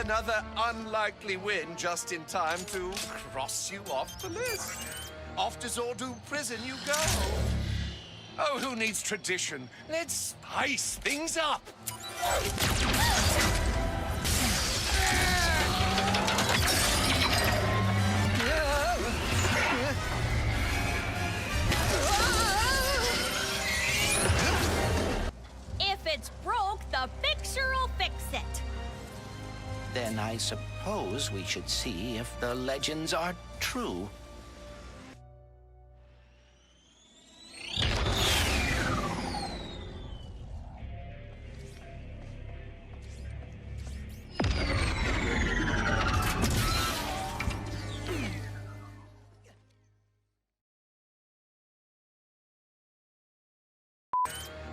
Another unlikely win just in time to cross you off the list. Off to Zordu prison you go. Oh, who needs tradition? Let's spice things up. If it's broke, the fixer'll fix it. Then I suppose we should see if the legends are true.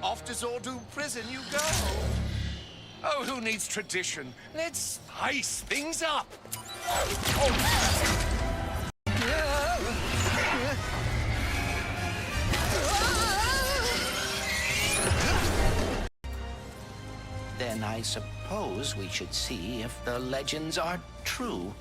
Off to Zordu prison you go. Oh, who needs tradition? Let's spice things up. Then I suppose we should see if the legends are true.